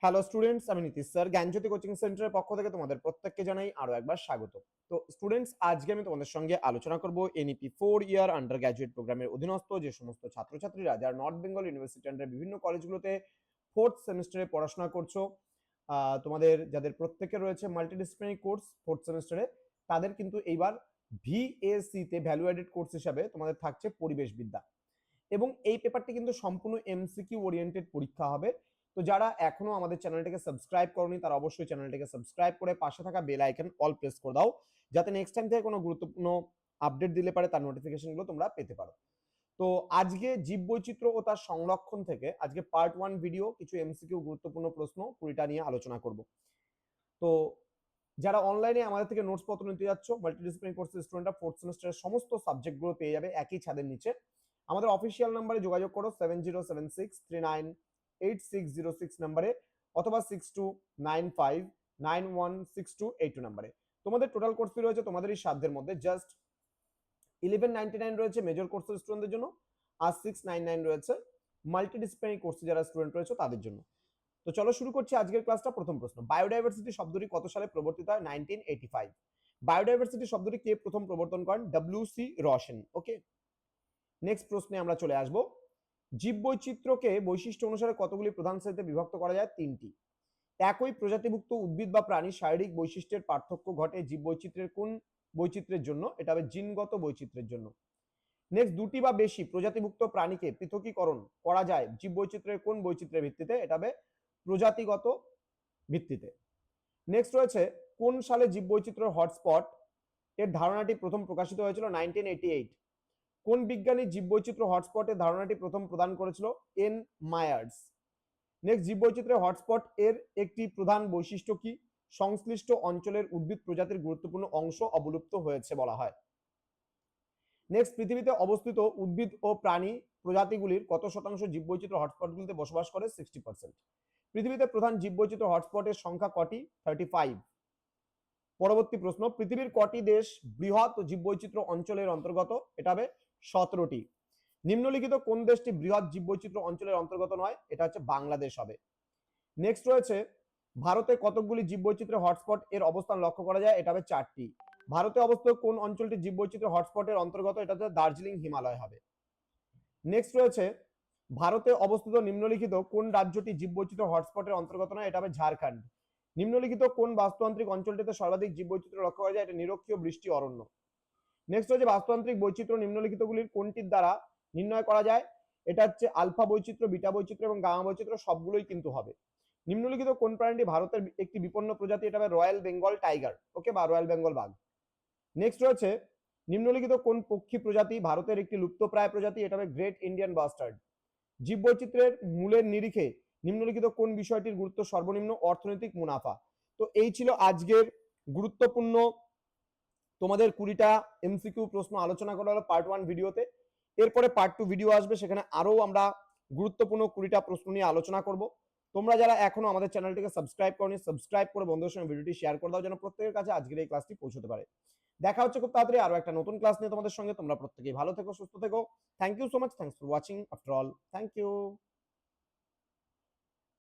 Hello students, আমি Nitish sir জ্ঞানজ্যোতি coaching সেন্টারের পক্ষ থেকে তোমাদের প্রত্যেককে জানাই আরো একবার স্বাগত। তো স্টুডেন্টস, আজকে আমি তোমাদের সঙ্গে আলোচনা করব এনইপি 4 ইয়ার আন্ডার গ্র্যাজুয়েট প্রোগ্রামের অধীনস্থ যে সমস্ত ছাত্রছাত্রীরা যারা নর্থ বেঙ্গল ইউনিভার্সিটি আন্ডার বিভিন্ন কলেজগুলোতে ফোর্থ সেমিস্টারে পড়াশোনা করছো, তোমাদের যাদের প্রত্যেকে রয়েছে মাল্টিডিসিপ্লিনারি কোর্স ফোর্থ সেমিস্টারে, তাদের কিন্তু এইবার ভিএসসি তে ভ্যালু অ্যাডেড কোর্স হিসাবে তোমাদের থাকছে পরিবেশ বিদ্যা, এবং এই পেপারটি কিন্তু সম্পূর্ণ এমসিকিউ ওরিয়েন্টেড পরীক্ষা হবে। তো যারা এখনো আমাদের চ্যানেলটিকে সাবস্ক্রাইব করনি তারা অবশ্যই চ্যানেলটিকে সাবস্ক্রাইব করে পাশে থাকা বেল আইকন অল প্রেস করে দাও, যাতে নেক্সট টাইম থেকে কোনো গুরুত্বপূর্ণ আপডেট দিলে পারে তার নোটিফিকেশনগুলো তোমরা পেতে পারো। তো আজকে জীববৈচিত্র্য ও তার সংরক্ষণ থেকে আজকে পার্ট 1 ভিডিও কিছু এমসিকিউ গুরুত্বপূর্ণ প্রশ্ন 20টা নিয়ে আলোচনা করব। তো যারা অনলাইনে আমাদের থেকে নোটস পত্র নিতে যাচ্ছ, মাল্টিডিসিপ্লিনারি কোর্সের স্টুডেন্টরা ফোর্থ সেমিস্টারের সমস্ত সাবজেক্টগুলো পেয়ে যাবে একই ছাদের নিচে। আমাদের অফিসিয়াল নাম্বারে যোগাযোগ করো 7076398606 নাম্বারে, অথবা 6295916282 নাম্বারে। তোমাদের টোটাল কোর্স ফি রয়েছে তোমাদের এই সাধ্যের মধ্যে জাস্ট 1199 রয়েছে মেজর কোর্সের স্টুডেন্টদের জন্য, আর 699 রয়েছে মাল্টিডিসিপ্লিনারি কোর্সে যারা স্টুডেন্ট রয়েছে তাদের জন্য। তো চলো শুরু করছি আজকের ক্লাসটা। প্রথম প্রশ্ন, বায়োডাইভার্সিটি শব্দটি কত সালে প্রবর্তিত হয়? 1985। বায়োডাইভার্সিটি শব্দটি কে প্রথম প্রবর্তন করেন? ডব্লিউ.সি. রসেন। ওকে, নেক্সট প্রশ্নে আমরা চলে আসব। জীববৈচিত্র্যকে বৈশিষ্ট্য অনুসারে কতগুলি প্রধান শ্রেণীতে বিভক্ত করা যায়? 3টি। একই প্রজাতিভুক্ত উদ্ভিদ বা প্রাণীর শারীরিক বৈশিষ্ট্যের পার্থক্য ঘটে জীববৈচিত্র্যের কোন বৈচিত্র্যের জন্য? এটা হবে জিনগত বৈচিত্র্যের জন্য। নেক্সট, দুটি বা বেশি প্রজাতিভুক্ত প্রাণীকে পৃথকীকরণ করা যায় জীববৈচিত্র্যের কোন বৈচিত্র্যের ভিত্তিতে? এটা হবে প্রজাতিগত ভিত্তিতে। নেক্সট রয়েছে, কোন সালে জীববৈচিত্র্যের হটস্পট এর ধারণাটি প্রথম প্রকাশিত হয়েছিল? 1988। কোন বিজ্ঞানী জীববৈচিত্র্য হটস্পটের ধারণাটি প্রথম প্রদান করেছিল? N Myers. নেক্সট, জীববৈচিত্র্যের হটস্পট এর একটি প্রধান বৈশিষ্ট্য কি? সংশ্লিষ্ট অঞ্চলের উদ্ভিদ প্রজাতির গুরুত্বপূর্ণ অংশ অবলুপ্ত হয়েছে বলা হয়। নেক্সট, পৃথিবীতে অবস্থিত উদ্ভিদ ও প্রাণী প্রজাতিগুলির কত শতাংশ জীববৈচিত্র্য হটস্পটগুলিতে বসবাস করে? 60%। পৃথিবীতে প্রধান জীববৈচিত্র্য হটস্পটের সংখ্যা কটি? 35। পরবর্তী প্রশ্ন, পৃথিবীর কটি দেশ বৃহৎ জীববৈচিত্র্য অঞ্চলের অন্তর্গত? এটা হবে 17টি। নিম্নলিখিত কোন দেশটি বৃহৎ জীববৈচিত্র্য অঞ্চলের অন্তর্গত নয়? এটা হচ্ছে বাংলাদেশ হবে। নেক্সট রয়েছে, ভারতে কতগুলি জীববৈচিত্র্য হটস্পট এর অবস্থান লক্ষ্য করা যায়? এটা হবে 4টি। ভারতে অবস্থিত কোন অঞ্চলটি জীববৈচিত্র্য হটস্পটের অন্তর্গত? এটা হচ্ছে দার্জিলিং হিমালয় হবে। নেক্সট রয়েছে, ভারতে অবস্থিত নিম্নলিখিত কোন রাজ্যটি জীববৈচিত্র্য হটস্পটের অন্তর্গত নয়? এটা হবে ঝাড়খণ্ড। নিম্নলিখিত কোন বাস্তুতান্ত্রিক অঞ্চলটিতে সর্বাধিক জীববৈচিত্র্য লক্ষ্য করা যায়? এটা নিরক্ষীয় বৃষ্টি অরণ্য। নেক্সট হচ্ছে, বাস্তুতান্ত্রিক বৈচিত্র্য নিম্নলিখিতগুলির কোনটির দ্বারা নির্ণয় করা যায়? এটা হচ্ছে আলফা বৈচিত্র্য, বিটা বৈচিত্র্য এবং গামা বৈচিত্র্য সবগুলোই কিন্তু হবে। নিম্নলিখিত কোন প্রাণীটি ভারতের একটি বিপন্ন প্রজাতি? এটা হবে রয়্যাল বেঙ্গল টাইগার, ওকে, বা রয়্যাল বেঙ্গল বাঘ। নেক্সট রয়েছে, নিম্নলিখিত কোন পক্ষী প্রজাতি ভারতের একটি লুপ্তপ্রায় প্রজাতি? এটা হবে গ্রেট ইন্ডিয়ান বাস্টার্ড। জীববৈচিত্র্যের মূলের নিরিখে নিম্নলিখিত কোন বিষয়টির গুরুত্ব সর্বনিম্ন? অর্থনৈতিক মুনাফা। তো এই ছিল আজকের গুরুত্বপূর্ণ তোমাদের 20টা এমসিকিউ প্রশ্ন আলোচনা করা হলো পার্ট 1 ভিডিওতে। এরপরে পার্ট 2 ভিডিও আসবে, সেখানে আরো আমরা গুরুত্বপূর্ণ 20টা প্রশ্ন নিয়ে আলোচনা করব। তোমরা যারা এখনো আমাদের চ্যানেলটিকে সাবস্ক্রাইব করনি, সাবস্ক্রাইব করে বন্ধুদের সঙ্গে ভিডিওটি শেয়ার করে দাও যেন প্রত্যেকের কাছে আজকের এই ক্লাসটি পৌঁছতে পারে। দেখা হচ্ছে খুব তাড়াতাড়ি আরো একটা নতুন ক্লাস নিয়ে তোমাদের সঙ্গে। তোমরা প্রত্যেকেই ভালো থেকো, সুস্থ থেকো। Thank you so much, thanks for watching after all, thank you.